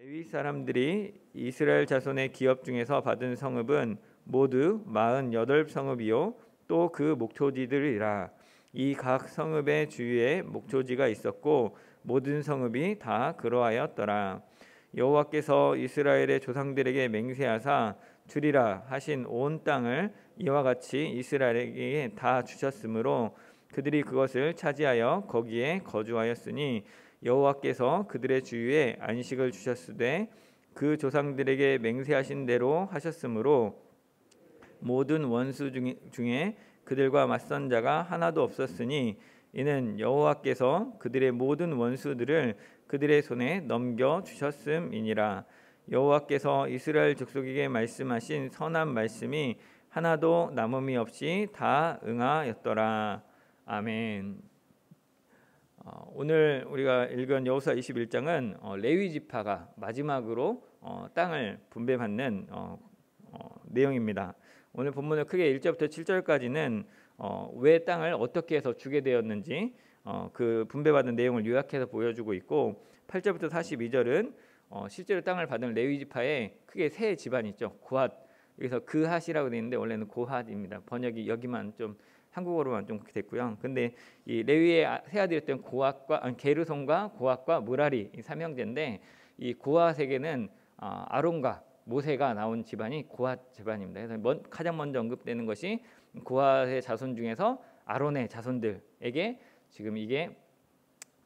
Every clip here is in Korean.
레위 사람들이 이스라엘 자손의 기업 중에서 받은 성읍은 모두 48성읍이요 또 그 목초지들이라. 이 각 성읍의 주위에 목초지가 있었고 모든 성읍이 다 그러하였더라. 여호와께서 이스라엘의 조상들에게 맹세하사 주리라 하신 온 땅을 이와 같이 이스라엘에게 다 주셨으므로 그들이 그것을 차지하여 거기에 거주하였으니 여호와께서 그들의 주위에 안식을 주셨으되 그 조상들에게 맹세하신 대로 하셨으므로 모든 원수 중에 그들과 맞선 자가 하나도 없었으니 이는 여호와께서 그들의 모든 원수들을 그들의 손에 넘겨 주셨음이니라. 여호와께서 이스라엘 족속에게 말씀하신 선한 말씀이 하나도 남음이 없이 다 응하였더라. 아멘. 오늘 우리가 읽은 여호수아 21장은 레위 지파가 마지막으로 땅을 분배받는 내용입니다. 오늘 본문을 크게 1절부터 7절까지는 왜 땅을 어떻게 해서 주게 되었는지 그 분배받은 내용을 요약해서 보여주고 있고 8절부터 42절은 실제로 땅을 받은 레위 지파의 크게 세 집안이 있죠. 고핫, 여기서 그핫이라고 되어 있는데 원래는 고핫입니다. 번역이 여기만 좀 한국어로만 좀 그렇게 됐고요. 근데 이 레위의 세 아들이었던 게르손과 고핫과 무라리 이 삼형제인데 이 고핫에게는 아론과 모세가 나온 집안이 고핫 집안입니다. 그래서 가장 먼저 언급되는 것이 고핫의 자손 중에서 아론의 자손들에게 지금 이게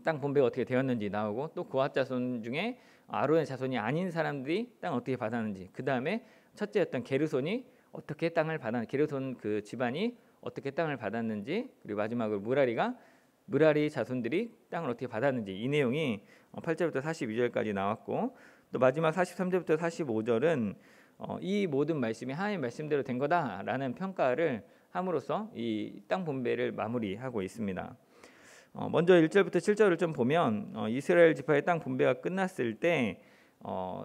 땅 분배가 어떻게 되었는지 나오고 또 고핫 자손 중에 아론의 자손이 아닌 사람들이 땅 어떻게 받았는지, 그 다음에 첫째였던 게르손이 어떻게 땅을 받았는지, 게르손 그 집안이 어떻게 땅을 받았는지, 그리고 마지막으로 무라리 자손들이 땅을 어떻게 받았는지, 이 내용이 8절부터 42절까지 나왔고 또 마지막 43절부터 45절은 이 모든 말씀이 하나님의 말씀대로 된 거다라는 평가를 함으로써 이 땅 분배를 마무리하고 있습니다. 먼저 1절부터 7절을 좀 보면 이스라엘 지파의 땅 분배가 끝났을 때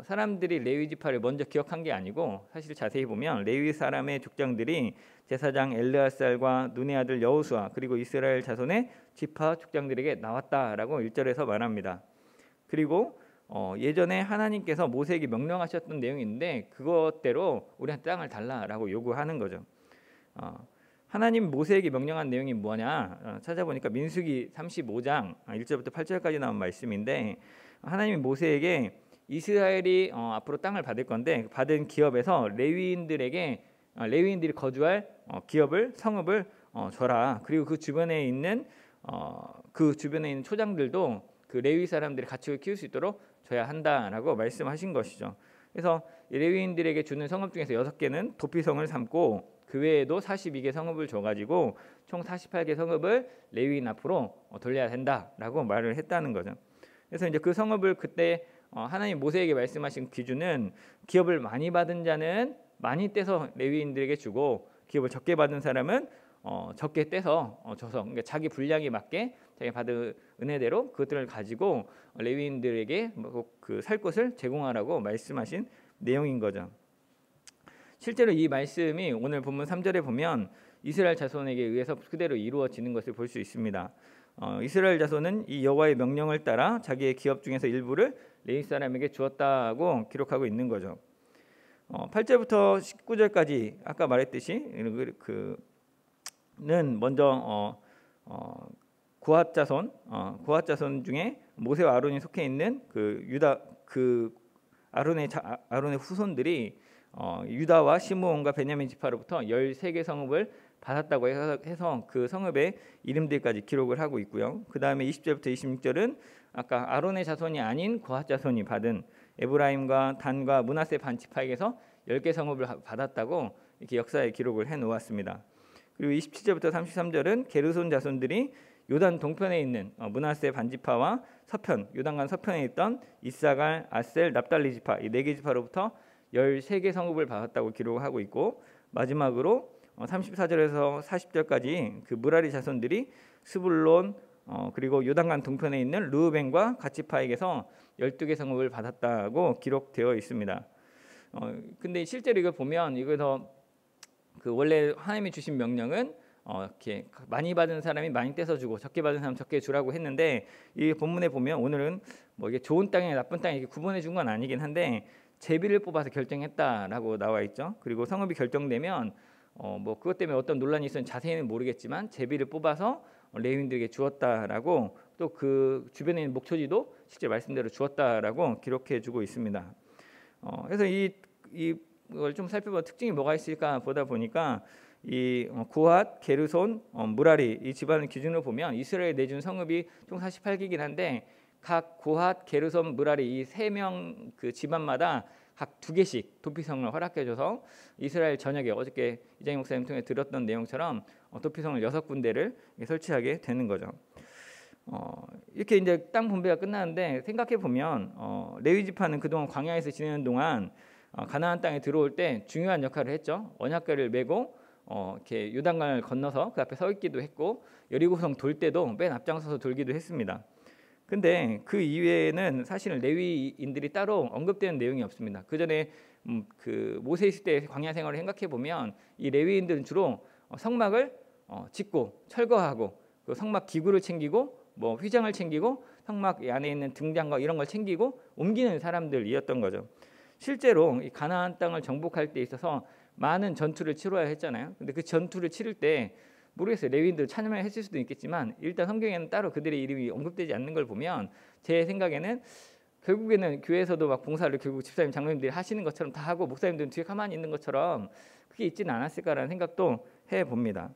사람들이 레위 지파를 먼저 기억한 게 아니고 사실 자세히 보면 레위 사람의 족장들이 제사장 엘르아살과 눈의 아들 여호수아 그리고 이스라엘 자손의 지파 족장들에게 나왔다라고 1절에서 말합니다. 그리고 예전에 하나님께서 모세에게 명령하셨던 내용이 있는데 그것대로 우리한테 땅을 달라라고 요구하는 거죠. 하나님 모세에게 명령한 내용이 뭐냐 찾아보니까 민수기 35장 1절부터 8절까지 나온 말씀인데 하나님이 모세에게 이스라엘이 앞으로 땅을 받을 건데 받은 기업에서 레위인들이 거주할 기업을 성읍을 줘라. 그리고 그 주변에 있는 초장들도 그 레위 사람들이 가축을 키울 수 있도록 줘야 한다라고 말씀하신 것이죠. 그래서 레위인들에게 주는 성읍 중에서 6개는 도피성을 삼고 그 외에도 42개 성읍을 줘가지고 총 48개 성읍을 레위인 앞으로 돌려야 된다라고 말을 했다는 거죠. 그래서 이제 그 성읍을 그때 하나님 모세에게 말씀하신 기준은 기업을 많이 받은 자는 많이 떼서 레위인들에게 주고 기업을 적게 받은 사람은 적게 떼서 줘서 그러니까 자기 분량에 맞게 자기 받은 은혜대로 그것들을 가지고 레위인들에게 그 살 곳을 제공하라고 말씀하신 내용인 거죠. 실제로 이 말씀이 오늘 본문 3절에 보면 이스라엘 자손에게 의해서 그대로 이루어지는 것을 볼 수 있습니다. 이스라엘 자손은 이 여호와의 명령을 따라 자기의 기업 중에서 일부를 레위 사람에게 주었다고 기록하고 있는 거죠. 8절부터 19절까지 아까 말했듯이 그는 먼저 고핫 자손 중에 모세와 아론이 속해 있는 아론의 후손들이 유다와 시므온과 베냐민 지파로부터 13개 성읍을 받았다고 해서 그 성읍의 이름들까지 기록을 하고 있고요. 그 다음에 20절부터 26절은 아까 아론의 자손이 아닌 고핫 자손이 받은 에브라임과 단과 므낫세 반 지파에게서 10개 성읍을 받았다고 이렇게 역사에 기록을 해놓았습니다. 그리고 27절부터 33절은 게르손 자손들이 요단 동편에 있는 므낫세 반지파와 서편, 요단강 서편에 있던 이사갈, 아셀, 납달리 지파 이 4개 지파로부터 13개 성읍을 받았다고 기록하고 있고 마지막으로 34절에서 40절까지 그 무라리 자손들이 스불론 그리고 요단강 동편에 있는 르우벤과 갓지파에게서 12개 성읍을 받았다고 기록되어 있습니다. 근데 실제로 이걸 보면 이거서 그 원래 하나님이 주신 명령은 이렇게 많이 받은 사람이 많이 떼서 주고 적게 받은 사람 적게 주라고 했는데 이 본문에 보면 오늘은 뭐 이게 좋은 땅이나 나쁜 땅이 이렇게 구분해 준 건 아니긴 한데 제비를 뽑아서 결정했다라고 나와 있죠. 그리고 성읍이 결정되면 뭐 그것 때문에 어떤 논란이 있었는지 자세히는 모르겠지만 제비를 뽑아서 레위인들에게 주었다라고, 또 그 주변에 있는 목초지도 실제 말씀대로 주었다라고 기록해 주고 있습니다. 그래서 이걸 좀 살펴봐 특징이 뭐가 있을까 보다 보니까 이 고핫, 게르손, 무라리 이 집안을 기준으로 보면 이스라엘 내준 성읍이 총 48개이긴 한데 각 고핫, 게르손, 무라리 이 3명 그 집안마다 각 2개씩 도피성을 허락해줘서 이스라엘 전역에 어저께 이장희 목사님 통해 들었던 내용처럼 도피성을 6군데를 설치하게 되는 거죠. 이렇게 이제 땅 분배가 끝나는데 생각해 보면 레위 지파는 그동안 광야에서 지내는 동안 가나안 땅에 들어올 때 중요한 역할을 했죠. 언약궤를 메고 이렇게 요단강을 건너서 그 앞에 서 있기도 했고 여리고성 돌 때도 맨 앞장서서 돌기도 했습니다. 근데 그 이외에는 사실은 레위인들이 따로 언급되는 내용이 없습니다. 그 전에 그 모세 시대 광야 생활을 생각해 보면 이 레위인들은 주로 성막을 짓고 철거하고 그 성막 기구를 챙기고 뭐 휘장을 챙기고 성막 안에 있는 등잔과 이런 걸 챙기고 옮기는 사람들이었던 거죠. 실제로 이 가나안 땅을 정복할 때 있어서 많은 전투를 치러야 했잖아요. 근데 그 전투를 치를 때 모르겠어요. 레위인들 참여를 했을 수도 있겠지만 일단 성경에는 따로 그들의 이름이 언급되지 않는 걸 보면 제 생각에는 결국에는 교회에서도 막 봉사를 결국 집사님, 장로님들이 하시는 것처럼 다 하고 목사님들은 뒤에 가만히 있는 것처럼 그게 있지는 않았을까라는 생각도 해봅니다.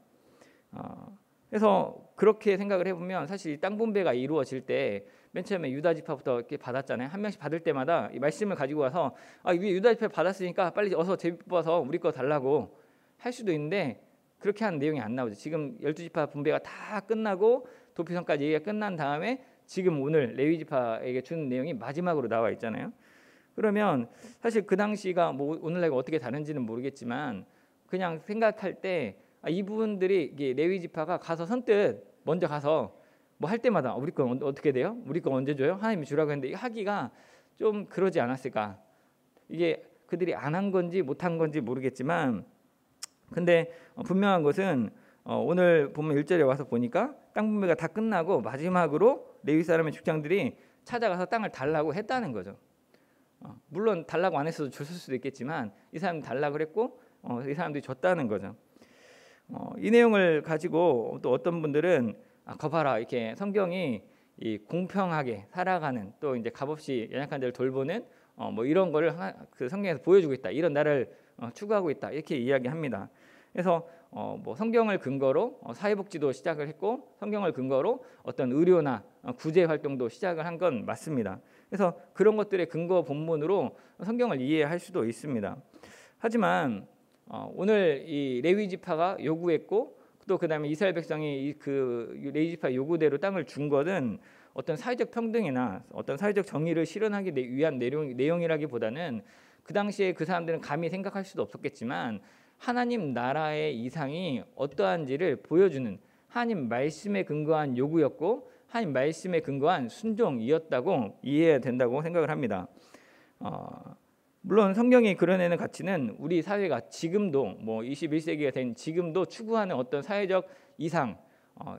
그래서 그렇게 생각을 해보면 사실 땅 분배가 이루어질 때 맨 처음에 유다 지파부터 이렇게 받았잖아요. 한 명씩 받을 때마다 이 말씀을 가지고 와서 이게 유다 지파 받았으니까 빨리 어서 제비 뽑아서 우리 거 달라고 할 수도 있는데 그렇게 하는 내용이 안 나오죠. 지금 12지파 분배가 다 끝나고 도피성까지 얘기가 끝난 다음에 지금 오늘 레위 지파에게 주는 내용이 마지막으로 나와 있잖아요. 그러면 사실 그 당시가 뭐 오늘날 어떻게 다른지는 모르겠지만 그냥 생각할 때 이분들이 레위 지파가 가서 선뜻 먼저 가서 뭐 할 때마다 우리 건 어떻게 돼요? 우리 건 언제 줘요? 하나님이 주라고 했는데 하기가 좀 그러지 않았을까? 이게 그들이 안 한 건지 못한 건지 모르겠지만 근데 분명한 것은 오늘 보면 1절에 와서 보니까 땅 분배가 다 끝나고 마지막으로 레위 사람의 족장들이 찾아가서 땅을 달라고 했다는 거죠. 물론 달라고 안 했어도 줬을 수도 있겠지만 이 사람이 달라고 그랬고 이 사람들이 줬다는 거죠. 이 내용을 가지고 또 어떤 분들은 거봐라 이렇게 성경이 이 공평하게 살아가는 또 이제 값없이 연약한 자를 돌보는 뭐 이런 거를 그 성경에서 보여주고 있다. 이런 나를 추구하고 있다. 이렇게 이야기합니다. 그래서 뭐 성경을 근거로 사회복지도 시작을 했고 성경을 근거로 어떤 의료나 구제 활동도 시작을 한 건 맞습니다. 그래서 그런 것들의 근거 본문으로 성경을 이해할 수도 있습니다. 하지만 오늘 이 레위 지파가 요구했고 또 그다음에 이스라엘 백성이 그 레위 지파 요구대로 땅을 준 것은 어떤 사회적 평등이나 어떤 사회적 정의를 실현하기 위한 내용이라기보다는 그 당시에 그 사람들은 감히 생각할 수도 없었겠지만 하나님 나라의 이상이 어떠한지를 보여주는 하나님 말씀에 근거한 요구였고 하나님 말씀에 근거한 순종이었다고 이해해야 된다고 생각을 합니다. 물론 성경이 그려내는 가치는 우리 사회가 지금도 뭐 21세기가 된 지금도 추구하는 어떤 사회적 이상,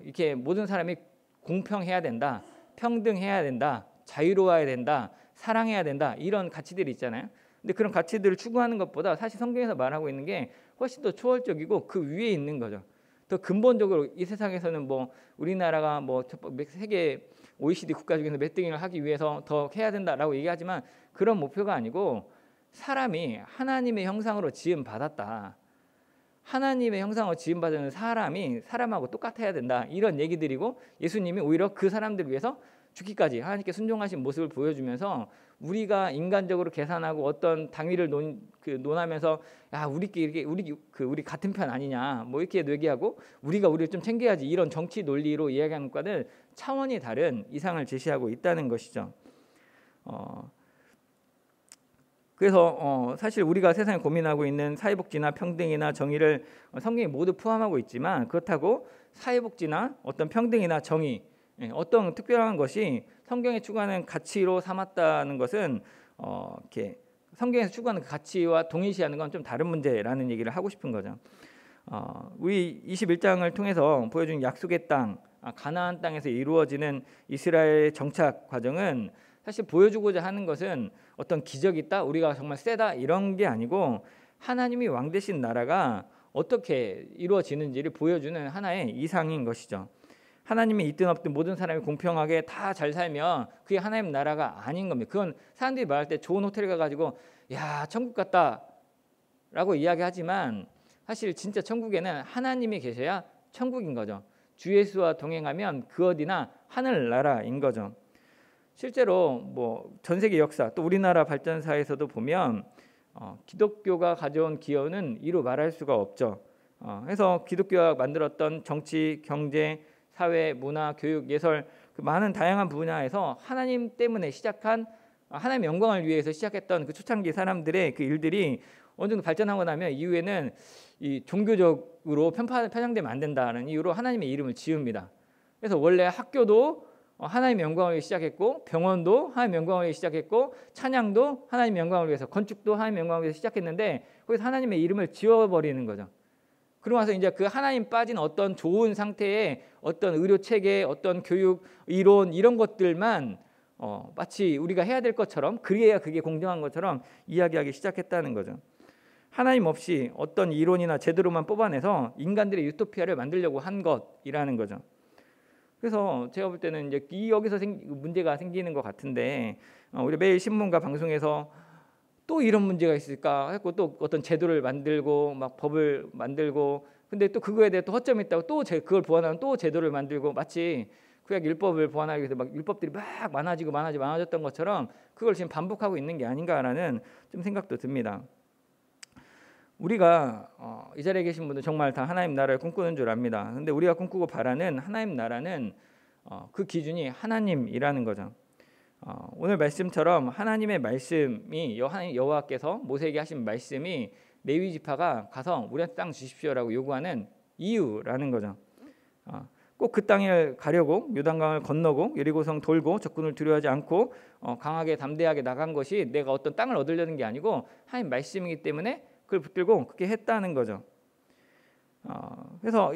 이렇게 모든 사람이 공평해야 된다, 평등해야 된다, 자유로워야 된다, 사랑해야 된다 이런 가치들이 있잖아요. 근데 그런 가치들을 추구하는 것보다 사실 성경에서 말하고 있는 게 훨씬 더 초월적이고 그 위에 있는 거죠. 더 근본적으로 이 세상에서는 뭐 우리나라가 뭐 세계 OECD 국가 중에서 몇 등을 하기 위해서 더 해야 된다라고 얘기하지만 그런 목표가 아니고 사람이 하나님의 형상으로 지음 받았다. 하나님의 형상으로 지음 받은 사람이 사람하고 똑같아야 된다. 이런 얘기들이고 예수님이 오히려 그 사람들을 위해서 죽기까지 하나님께 순종하신 모습을 보여주면서 우리가 인간적으로 계산하고 어떤 당위를 논하면서 야 우리끼리 우리 같은 편 아니냐 뭐 이렇게 얘기하고 우리가 우리를 좀 챙겨야지 이런 정치 논리로 이야기하는 것과는 차원이 다른 이상을 제시하고 있다는 것이죠. 그래서 사실 우리가 세상에 고민하고 있는 사회복지나 평등이나 정의를 성경이 모두 포함하고 있지만 그렇다고 사회복지나 어떤 평등이나 정의 어떤 특별한 것이 성경에 추구하는 가치로 삼았다는 것은 이렇게 성경에서 추구하는 그 가치와 동일시하는 건 좀 다른 문제라는 얘기를 하고 싶은 거죠. 우리 21장을 통해서 보여준 약속의 땅, 가나안 땅에서 이루어지는 이스라엘 정착 과정은 사실 보여주고자 하는 것은 어떤 기적이 있다, 우리가 정말 세다 이런 게 아니고 하나님이 왕 되신 나라가 어떻게 이루어지는지를 보여주는 하나의 이상인 것이죠. 하나님이 있든 없든 모든 사람이 공평하게 다 잘 살면 그게 하나님 나라가 아닌 겁니다. 그건 사람들이 말할 때 좋은 호텔 가가지고 야 천국 같다 라고 이야기하지만 사실 진짜 천국에는 하나님이 계셔야 천국인 거죠. 주 예수와 동행하면 그 어디나 하늘나라인 거죠. 실제로 뭐 전 세계 역사 또 우리나라 발전사에서도 보면 기독교가 가져온 기여는 이루 말할 수가 없죠. 그래서 기독교가 만들었던 정치, 경제, 사회, 문화, 교육, 예술 그 많은 다양한 분야에서 하나님 때문에 시작한 하나님의 영광을 위해서 시작했던 그 초창기 사람들의 그 일들이 어느 정도 발전하고 나면 이후에는 이 종교적으로 편향되면 안 된다는 이유로 하나님의 이름을 지읍니다. 그래서 원래 학교도 하나님의 영광을 위해 시작했고, 병원도 하나님의 영광을 위해 시작했고, 찬양도 하나님의 영광을 위해서, 건축도 하나님의 영광을 위해서 시작했는데 거기서 하나님의 이름을 지워버리는 거죠. 그러고 나서 이제 그 하나님 빠진 어떤 좋은 상태의 어떤 의료 체계, 어떤 교육 이론 이런 것들만 마치 우리가 해야 될 것처럼, 그래야 그게 공정한 것처럼 이야기하기 시작했다는 거죠. 하나님 없이 어떤 이론이나 제도로만 뽑아내서 인간들의 유토피아를 만들려고 한 것이라는 거죠. 그래서 제가 볼 때는 이제 여기서 문제가 생기는 것 같은데, 우리 매일 신문과 방송에서 또 이런 문제가 있을까 했고 또 어떤 제도를 만들고 막 법을 만들고, 근데 또 그거에 대해 또 허점이 있다고 또 그걸 보완하는 또 제도를 만들고, 마치 구약 율법을 보완하기 위해서 막 율법들이 막 많아졌던 것처럼 그걸 지금 반복하고 있는 게 아닌가라는 좀 생각도 듭니다. 우리가 이 자리에 계신 분들 정말 다 하나님 나라를 꿈꾸는 줄 압니다. 근데 우리가 꿈꾸고 바라는 하나님 나라는 그 기준이 하나님이라는 거죠. 오늘 말씀처럼 하나님의 말씀이 여호와께서 모세에게 하신 말씀이 레위 지파가 가서 우리한테 땅 주십시오라고 요구하는 이유라는 거죠. 꼭 그 땅을 가려고 요단강을 건너고 여리고성 돌고 적군을 두려워하지 않고 강하게 담대하게 나간 것이 내가 어떤 땅을 얻으려는 게 아니고 하나님 말씀이기 때문에 그걸 붙들고 그렇게 했다는 거죠. 그래서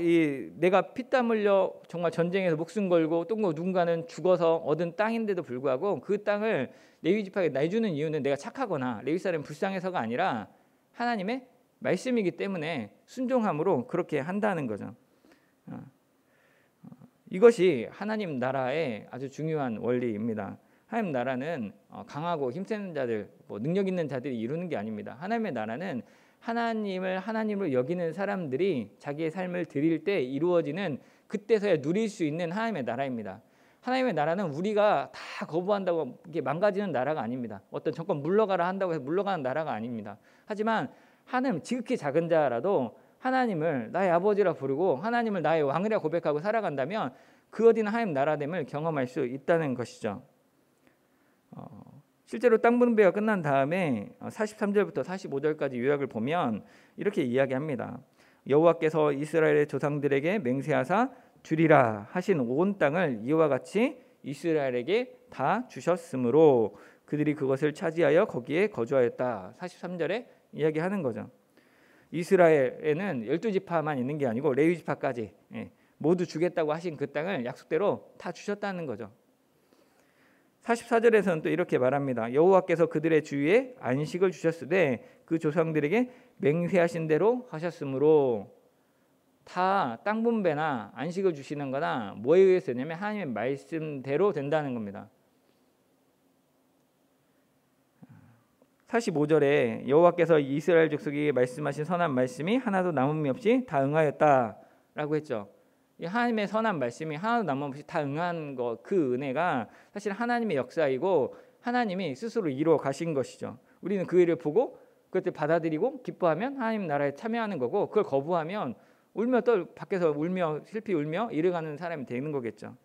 내가 피땀 흘려 정말 전쟁에서 목숨 걸고 또 누군가는 죽어서 얻은 땅인데도 불구하고 그 땅을 레위 지파에게 내주는 이유는 내가 착하거나 레위 사람이 불쌍해서가 아니라 하나님의 말씀이기 때문에 순종함으로 그렇게 한다는 거죠. 이것이 하나님 나라의 아주 중요한 원리입니다. 하나님 나라는 강하고 힘센 자들, 능력 있는 자들이 이루는 게 아닙니다. 하나님의 나라는 하나님을 하나님으로 여기는 사람들이 자기의 삶을 드릴 때 이루어지는, 그때서야 누릴 수 있는 하나님의 나라입니다. 하나님의 나라는 우리가 다 거부한다고 이게 망가지는 나라가 아닙니다. 어떤 정권 물러가라 한다고 해서 물러가는 나라가 아닙니다. 하지만 하나님 지극히 작은 자라도 하나님을 나의 아버지라 부르고 하나님을 나의 왕이라 고백하고 살아간다면 그 어디나 하나님 나라됨을 경험할 수 있다는 것이죠. 실제로 땅 분배가 끝난 다음에 43절부터 45절까지 요약을 보면 이렇게 이야기합니다. 여호와께서 이스라엘의 조상들에게 맹세하사 주리라 하신 온 땅을 이와 같이 이스라엘에게 다 주셨으므로 그들이 그것을 차지하여 거기에 거주하였다. 43절에 이야기하는 거죠. 이스라엘에는 12지파만 있는 게 아니고 레위 지파까지 모두 주겠다고 하신 그 땅을 약속대로 다 주셨다는 거죠. 44절에서는 또 이렇게 말합니다. 여호와께서 그들의 주위에 안식을 주셨으되 그 조상들에게 맹세하신 대로 하셨으므로, 다 땅 분배나 안식을 주시는 거나 뭐에 의해서냐면 하나님의 말씀대로 된다는 겁니다. 45절에 여호와께서 이스라엘 족속에게 말씀하신 선한 말씀이 하나도 남음이 없이 다 응하였다라고 했죠. 이 하나님의 선한 말씀이 하나도 남음없이 다 응한 것, 그 은혜가 사실 하나님의 역사이고 하나님이 스스로 이루어 가신 것이죠. 우리는 그 일을 보고 그것을 받아들이고 기뻐하면 하나님 나라에 참여하는 거고, 그걸 거부하면 울며 밖에서 울며 슬피 울며 이르가는 사람이 되는 거겠죠.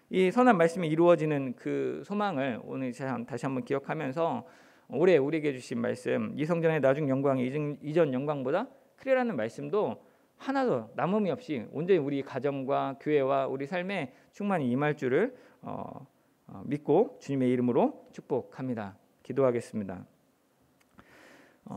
이 선한 말씀이 이루어지는 그 소망을 오늘 다시 한번 기억하면서 올해 우리에게 주신 말씀, 이 성전의 나중 영광이 이전 영광보다 크리라는 말씀도 하나도 남음이 없이 온전히 우리 가정과 교회와 우리 삶에 충만히 임할 줄을 믿고 주님의 이름으로 축복합니다. 기도하겠습니다.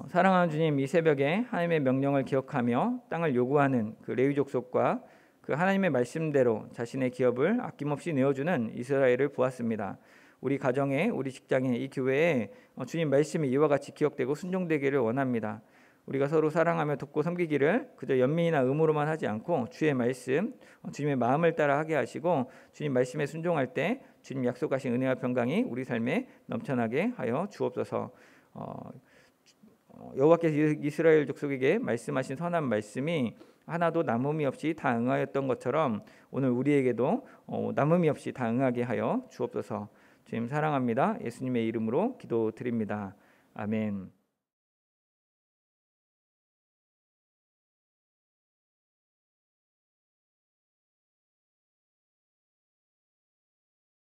사랑하는 주님, 이 새벽에 하나님의 명령을 기억하며 땅을 요구하는 그 레위 족속과 그 하나님의 말씀대로 자신의 기업을 아낌없이 내어주는 이스라엘을 보았습니다. 우리 가정에, 우리 직장에, 이 교회에 주님 말씀이 이와 같이 기억되고 순종되기를 원합니다. 우리가 서로 사랑하며 돕고 섬기기를 그저 연민이나 의무로만 하지 않고 주의 말씀, 주님의 마음을 따라 하게 하시고 주님 말씀에 순종할 때 주님 약속하신 은혜와 평강이 우리 삶에 넘쳐나게 하여 주옵소서. 여호와께서 이스라엘 족속에게 말씀하신 선한 말씀이 하나도 남음이 없이 다 응하였던 것처럼 오늘 우리에게도 남음이 없이 다 응하게 하여 주옵소서. 주님 사랑합니다. 예수님의 이름으로 기도드립니다. 아멘.